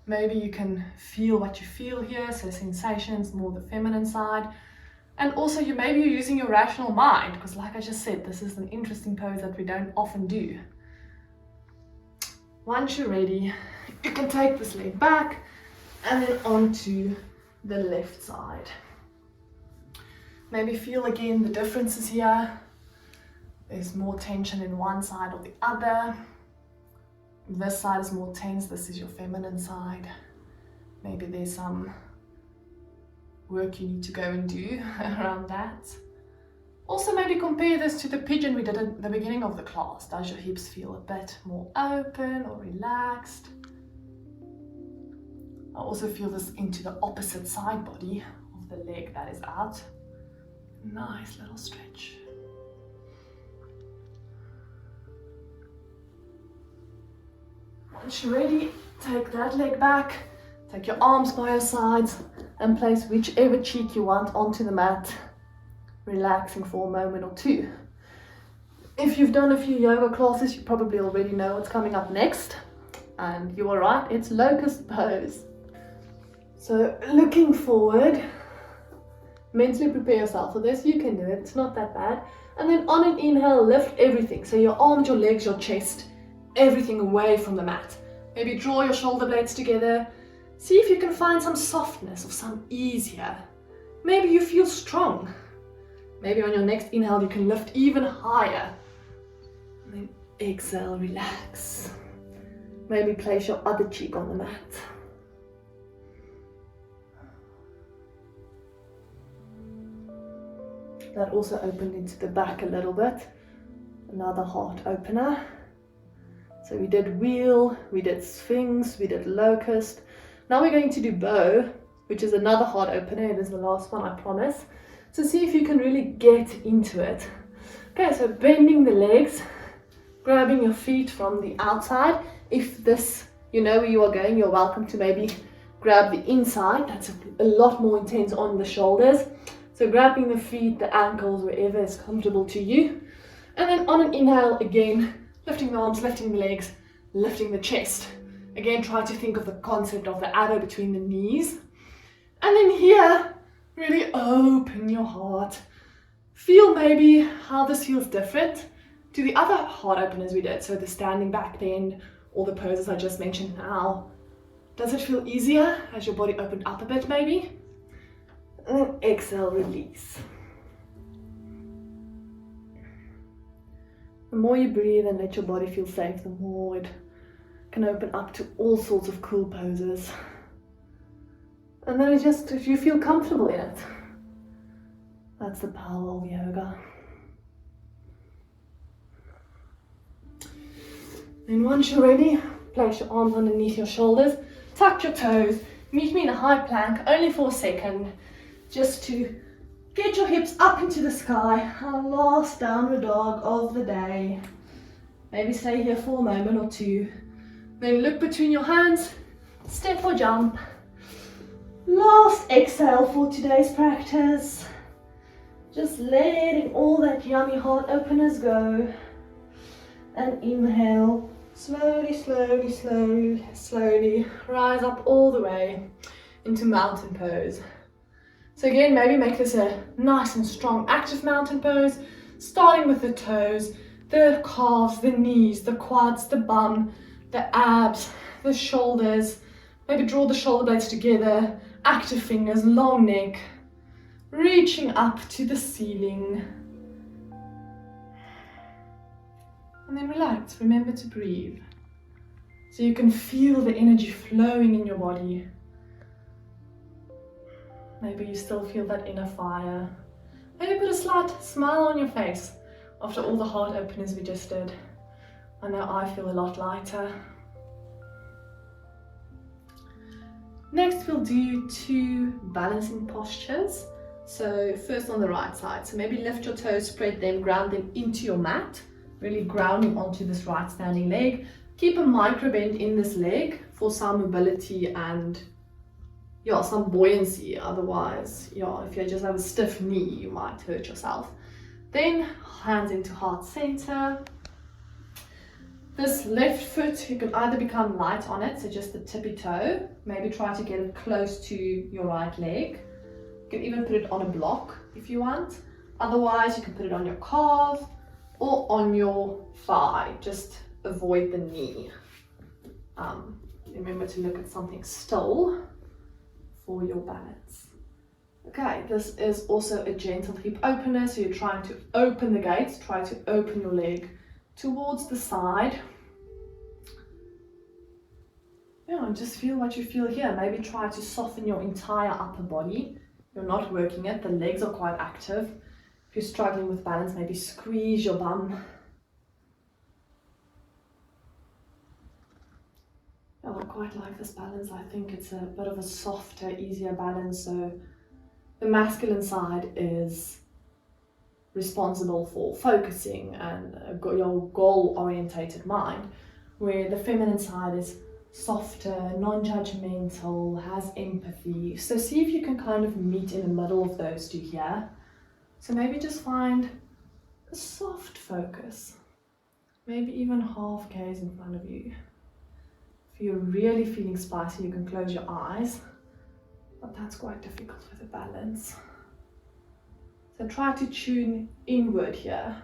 Maybe you can feel what you feel here, so sensations, more the feminine side. And also maybe you're using your rational mind, because like I just said, this is an interesting pose that we don't often do. Once you're ready, you can take this leg back and then onto the left side. Maybe feel again the differences here. There's more tension in one side or the other. This side is more tense, this is your feminine side. Maybe there's some work you need to go and do around that. Also maybe compare this to the pigeon we did at the beginning of the class. Does your hips feel a bit more open or relaxed? I also feel this into the opposite side body of the leg that is out. Nice little stretch. Once you're ready, take that leg back, take your arms by your sides and place whichever cheek you want onto the mat, relaxing for a moment or two. If you've done a few yoga classes, you probably already know what's coming up next. And you are right, it's Locust Pose. So looking forward, mentally prepare yourself for this. You can do it, it's not that bad. And then on an inhale, lift everything. So your arms, your legs, your chest, everything away from the mat. Maybe draw your shoulder blades together. See if you can find some softness or some ease here. Maybe you feel strong. Maybe on your next inhale, you can lift even higher. And then exhale, relax. Maybe place your other cheek on the mat. That also opened into the back a little bit. Another heart opener. So we did wheel, we did sphinx, we did locust. Now we're going to do bow, which is another heart opener. It is the last one, I promise. So see if you can really get into it. Okay, so bending the legs, grabbing your feet from the outside. If this, you know where you are going, you're welcome to maybe grab the inside. That's a lot more intense on the shoulders. So grabbing the feet, the ankles, wherever is comfortable to you. And then on an inhale, again, lifting the arms, lifting the legs, lifting the chest. Again, try to think of the concept of the arrow between the knees. And then here, really open your heart. Feel maybe how this feels different to the other heart openers we did. So the standing back bend or the poses I just mentioned now. Does it feel easier as your body opened up a bit maybe? And then exhale, release. The more you breathe and let your body feel safe, the more it can open up to all sorts of cool poses. And then it's just, if you feel comfortable in it, that's the power of yoga. Then once you're ready, place your arms underneath your shoulders, tuck your toes, meet me in a high plank, only for a second, just to get your hips up into the sky. Our last downward dog of the day. Maybe stay here for a moment or two. Then look between your hands, step or jump. Last exhale for today's practice. Just letting all that yummy heart openers go. And inhale, slowly, slowly, slowly, slowly, rise up all the way into mountain pose. So again, maybe make this a nice and strong active mountain pose, starting with the toes, the calves, the knees, the quads, the bum, the abs, the shoulders. Maybe draw the shoulder blades together, active fingers, long neck, reaching up to the ceiling. And then relax, remember to breathe. So you can feel the energy flowing in your body. Maybe you still feel that inner fire. Maybe put a slight smile on your face after all the heart openers we just did. I know I feel a lot lighter. Next we'll do 2 balancing postures. So first on the right side. So maybe lift your toes, spread them, ground them into your mat. Really grounding onto this right standing leg. Keep a micro bend in this leg for some mobility and some buoyancy. Otherwise, if you just have a stiff knee, you might hurt yourself. Then hands into heart center. This left foot, you can either become light on it, so just the tippy toe. Maybe try to get it close to your right leg. You can even put it on a block if you want. Otherwise, you can put it on your calf or on your thigh. Just avoid the knee. Remember to look at something still for your balance. Okay, this is also a gentle hip opener, so you're trying to open the gates, try to open your leg towards the side. And just feel what you feel here. Maybe try to soften your entire upper body. You're not working it, the legs are quite active. If you're struggling with balance, maybe squeeze your bum. I quite like this balance. I think it's a bit of a softer, easier balance. So the masculine side is responsible for focusing and your goal-orientated mind, where the feminine side is softer, non-judgmental, has empathy. So see if you can kind of meet in the middle of those two here. So maybe just find a soft focus, maybe even half gaze in front of you. If you're really feeling spicy, you can close your eyes, but that's quite difficult with a balance. So try to tune inward here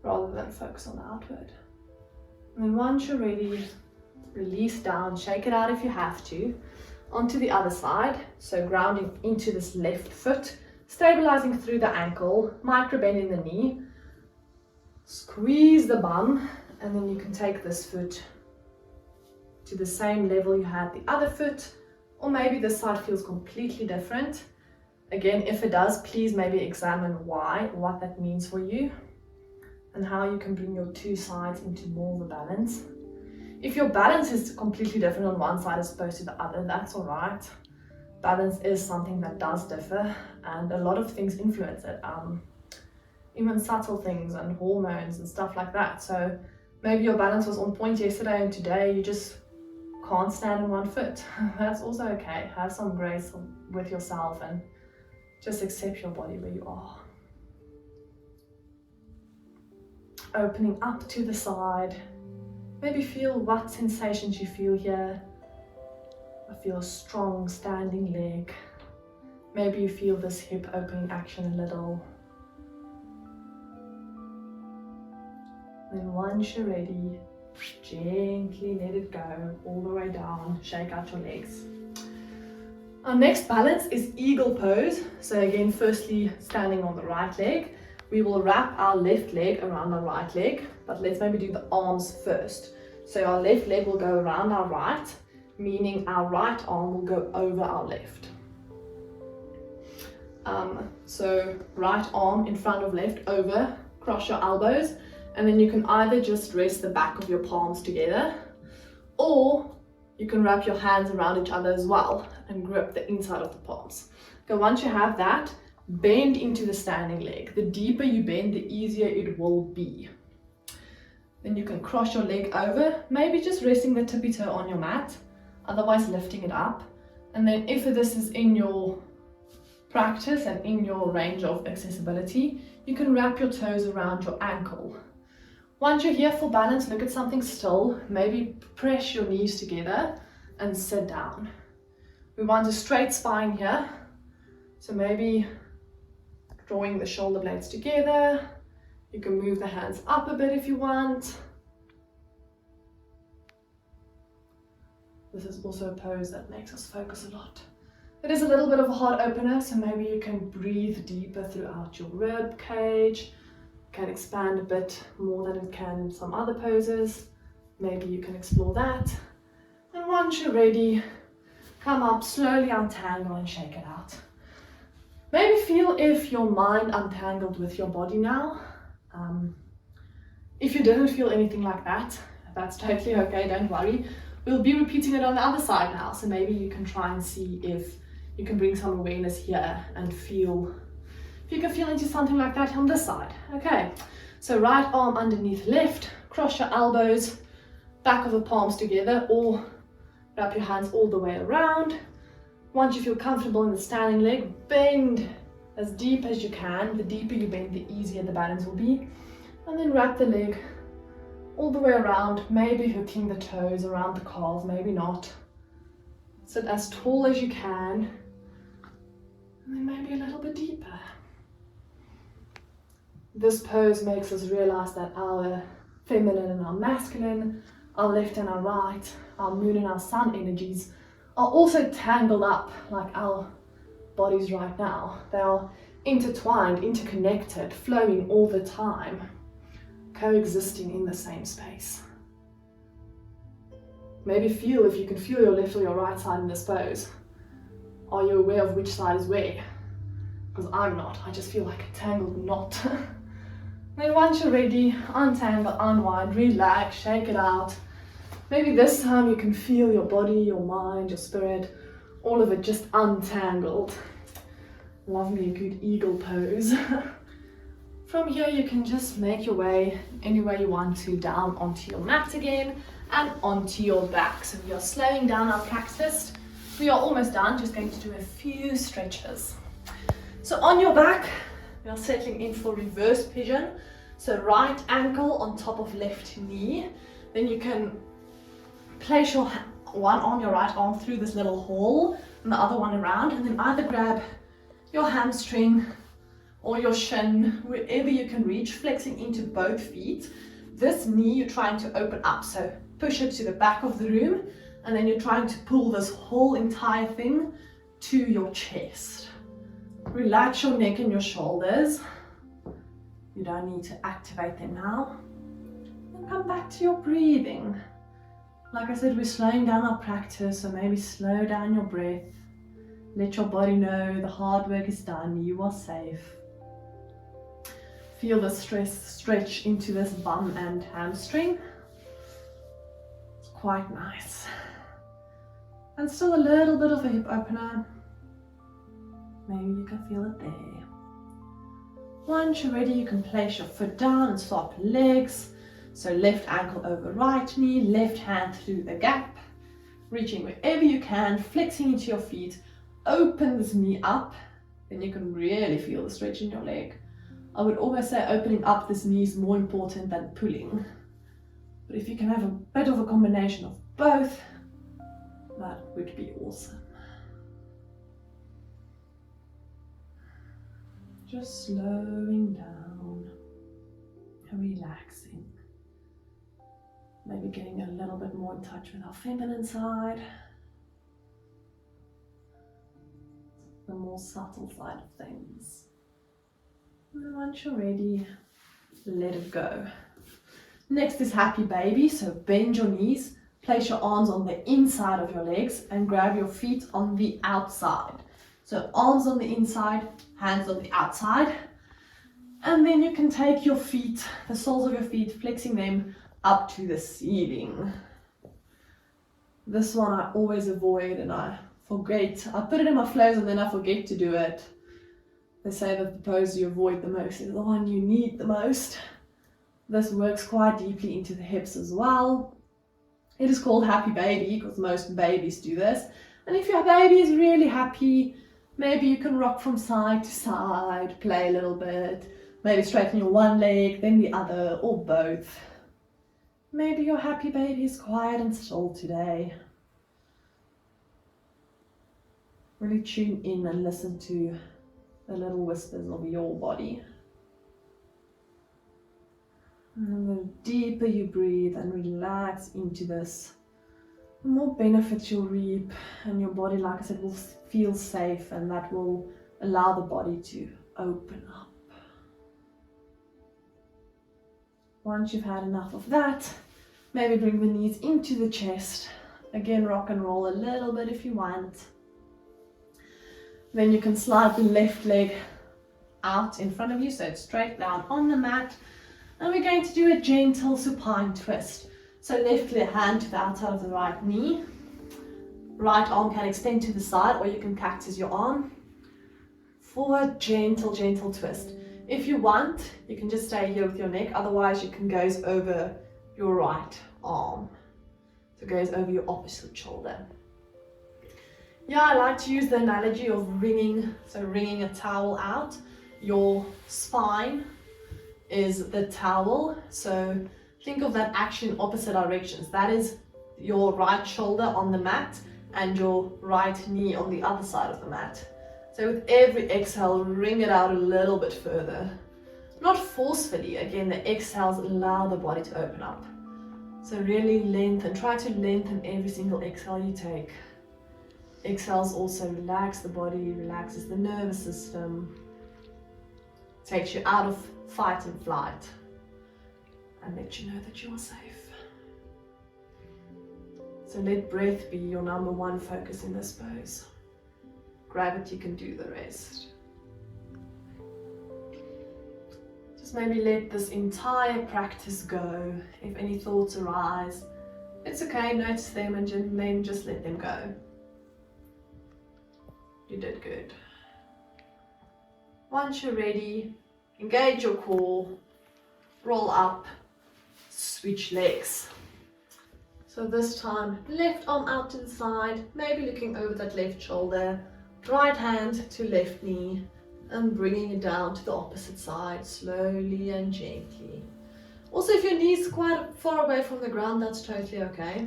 rather than focus on outward. And then once you're ready, release down, shake it out if you have to, onto the other side. So grounding into this left foot, stabilizing through the ankle, micro bend in the knee, squeeze the bum, and then you can take this foot to the same level you had the other foot, or maybe this side feels completely different. Again, if it does, please maybe examine why, what that means for you, and how you can bring your two sides into more of a balance. If your balance is completely different on one side as opposed to the other, that's all right. Balance is something that does differ, and a lot of things influence it, even subtle things and hormones and stuff like that. So maybe your balance was on point yesterday and today you just can't stand in one foot. That's also okay. Have some grace with yourself and just accept your body where you are. Opening up to the side. Maybe feel what sensations you feel here. I feel a strong standing leg. Maybe you feel this hip opening action a little. Then once you're ready, gently let it go all the way down, shake out your legs. Our next balance is eagle pose. So again, firstly standing on the right leg. We will wrap our left leg around our right leg, but let's maybe do the arms first. So our left leg will go around our right, meaning our right arm will go over our left. So right arm in front of left, over, cross your elbows, and then you can either just rest the back of your palms together, or you can wrap your hands around each other as well and grip the inside of the palms. Okay, once you have that, bend into the standing leg. The deeper you bend, the easier it will be. Then you can cross your leg over, maybe just resting the tippy toe on your mat, otherwise lifting it up. And then if this is in your practice and in your range of accessibility, you can wrap your toes around your ankle. Once you're here for balance, look at something still. Maybe press your knees together and sit down. We want a straight spine here. So maybe drawing the shoulder blades together. You can move the hands up a bit if you want. This is also a pose that makes us focus a lot. It is a little bit of a heart opener, so maybe you can breathe deeper throughout your rib cage. Can expand a bit more than it can in some other poses. Maybe you can explore that. And once you're ready, come up, slowly untangle and shake it out. Maybe feel if your mind untangled with your body now. If you didn't feel anything like that, that's totally okay, don't worry. We'll be repeating it on the other side now, so maybe you can try and see if you can bring some awareness here and feel, if you can feel into something like that on this side. Okay, so right arm underneath left, cross your elbows, back of the palms together, or wrap your hands all the way around. Once you feel comfortable in the standing leg, bend as deep as you can. The deeper you bend, the easier the balance will be. And then wrap the leg all the way around, maybe hooking the toes around the calves, maybe not. Sit as tall as you can, and then maybe a little bit deeper. This pose makes us realize that our feminine and our masculine, our left and our right, our moon and our sun energies are also tangled up like our bodies right now. They are intertwined, interconnected, flowing all the time, coexisting in the same space. Maybe feel if you can feel your left or your right side in this pose. Are you aware of which side is where? Because I'm not. I just feel like a tangled knot. Then once you're ready, untangle, unwind, relax, shake it out. Maybe this time you can feel your body, your mind, your spirit, all of it just untangled. Love me a good eagle pose. From here you can just make your way any way you want to down onto your mat again and onto your back. So we are slowing down our practice. We are almost done, just going to do a few stretches. So on your back, we are settling in for reverse pigeon. So right ankle on top of left knee. Then you can place your one arm, your right arm through this little hole and the other one around, and then either grab your hamstring or your shin, wherever you can reach, flexing into both feet. This knee you're trying to open up, so push it to the back of the room, and then you're trying to pull this whole entire thing to your chest. Relax your neck and your shoulders. You don't need to activate them now. And come back to your breathing. Like I said, we're slowing down our practice, so maybe slow down your breath. Let your body know the hard work is done, you are safe. Feel the stretch into this bum and hamstring. It's quite nice. And still a little bit of a hip opener. Maybe you can feel it there. Once you're ready, you can place your foot down and swap legs. So left ankle over right knee, left hand through the gap, reaching wherever you can, flexing into your feet. Open this knee up, then you can really feel the stretch in your leg. I would always say opening up this knee is more important than pulling. But if you can have a bit of a combination of both, that would be awesome. Just slowing down and relaxing. Maybe getting a little bit more in touch with our feminine side. The more subtle side of things. And once you're ready, let it go. Next is happy baby, so bend your knees, place your arms on the inside of your legs and grab your feet on the outside. So arms on the inside, hands on the outside. And then you can take your feet, the soles of your feet, flexing them up to the ceiling. This one I always avoid and I forget. I put it in my flows and then I forget to do it. They say that the pose you avoid the most is the one you need the most. This works quite deeply into the hips as well. It is called happy baby because most babies do this. And if your baby is really happy, maybe you can rock from side to side, play a little bit, maybe straighten your one leg, then the other, or both. Maybe your happy baby is quiet and still today. Really tune in and listen to the little whispers of your body. And the deeper you breathe and relax into this, the more benefits you'll reap, and your body, like I said, will feel safe, and that will allow the body to open up. Once you've had enough of that, maybe bring the knees into the chest. Again, rock and roll a little bit if you want. Then you can slide the left leg out in front of you, so it's straight down on the mat. And we're going to do a gentle supine twist. So left hand to the outside of the right knee. Right arm can extend to the side, or you can cactus your arm for a gentle, gentle twist. If you want, you can just stay here with your neck. Otherwise, you can gaze over your right arm. So gaze over your opposite shoulder. Yeah, I like to use the analogy of wringing. So wringing a towel out. Your spine is the towel. So think of that action in opposite directions. That is your right shoulder on the mat and your right knee on the other side of the mat. So with every exhale, wring it out a little bit further. Not forcefully, again, the exhales allow the body to open up. So really lengthen, try to lengthen every single exhale you take. Exhales also relax the body, relaxes the nervous system, takes you out of fight and flight, and let you know that you are safe. So let breath be your number one focus in this pose. Gravity can do the rest. Just maybe let this entire practice go. If any thoughts arise, It's okay, notice them and then just let them go. You did good. Once you're ready, engage your core, roll up, switch legs. So this time, left arm out to the side, maybe looking over that left shoulder, right hand to left knee, and bringing it down to the opposite side, slowly and gently. Also, if your knee's quite far away from the ground, that's totally okay.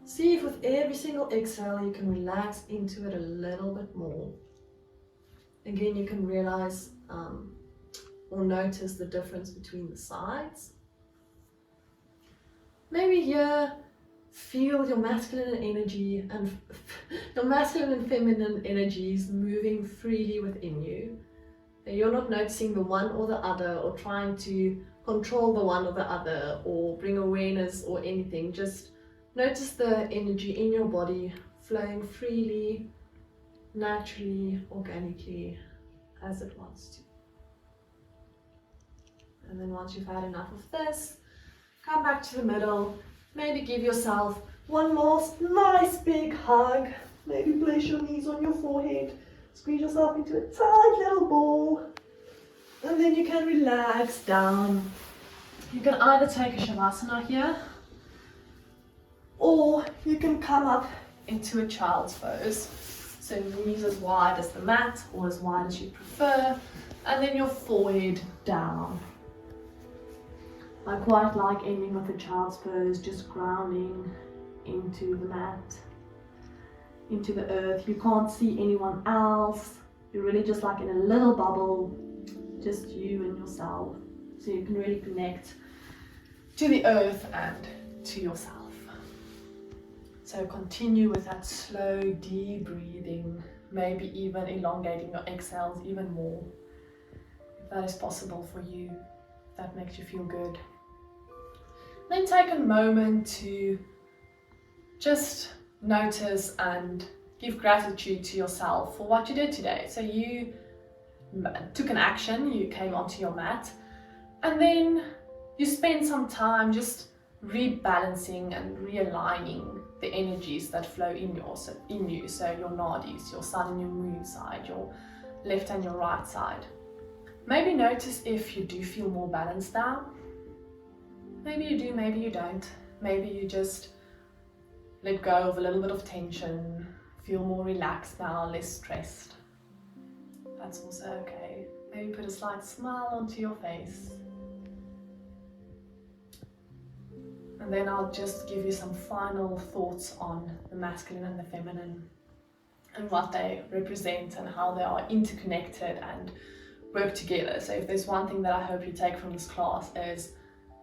See if with every single exhale you can relax into it a little bit more. Again, you can realize or notice the difference between the sides. Maybe here, feel your masculine energy and your masculine and feminine energies moving freely within you. And you're not noticing the one or the other, or trying to control the one or the other, or bring awareness or anything. Just notice the energy in your body flowing freely, naturally, organically, as it wants to. And then once you've had enough of this, come back to the middle, maybe give yourself one last nice big hug, maybe place your knees on your forehead, squeeze yourself into a tight little ball, and then you can relax down. You can either take a Shavasana here, or you can come up into a child's pose. So knees as wide as the mat, or as wide as you prefer, and then your forehead down. I quite like ending with a child's pose, just grounding into the mat, into the earth. You can't see anyone else. You're really just like in a little bubble, just you and yourself. So you can really connect to the earth and to yourself. So continue with that slow, deep breathing, maybe even elongating your exhales even more, if that is possible for you, if that makes you feel good. Then take a moment to just notice and give gratitude to yourself for what you did today. So you took an action, you came onto your mat, and then you spent some time just rebalancing and realigning the energies that flow in you. So your nadis, your sun and your moon side, your left and your right side. Maybe notice if you do feel more balanced now. Maybe you do, maybe you don't. Maybe you just let go of a little bit of tension, feel more relaxed now, less stressed. That's also okay. Maybe put a slight smile onto your face. And then I'll just give you some final thoughts on the masculine and the feminine and what they represent and how they are interconnected and work together. So if there's one thing that I hope you take from this class is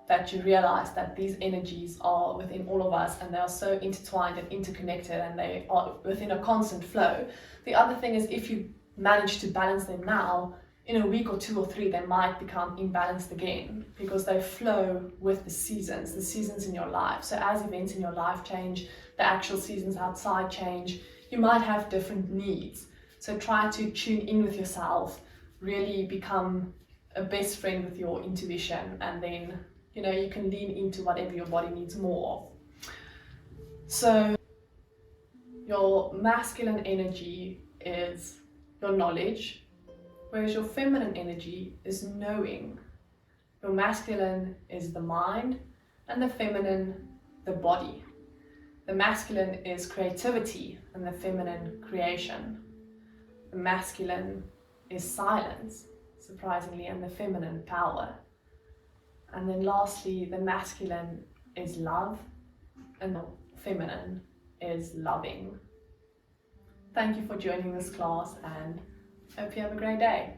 that you realize that these energies are within all of us and they are so intertwined and interconnected and they are within a constant flow. The other thing is if you manage to balance them now, in a week or 2 or 3 they might become imbalanced again because they flow with the seasons in your life. So as events in your life change, the actual seasons outside change, you might have different needs. So try to tune in with yourself, really become a best friend with your intuition, and then you can lean into whatever your body needs more of. So your masculine energy is your knowledge, whereas your feminine energy is knowing. Your masculine is the mind, and the feminine, the body. The masculine is creativity, and the feminine, creation. The masculine is silence, surprisingly, and the feminine, power. And then lastly, the masculine is love, and the feminine is loving. Thank you for joining this class, and hope you have a great day.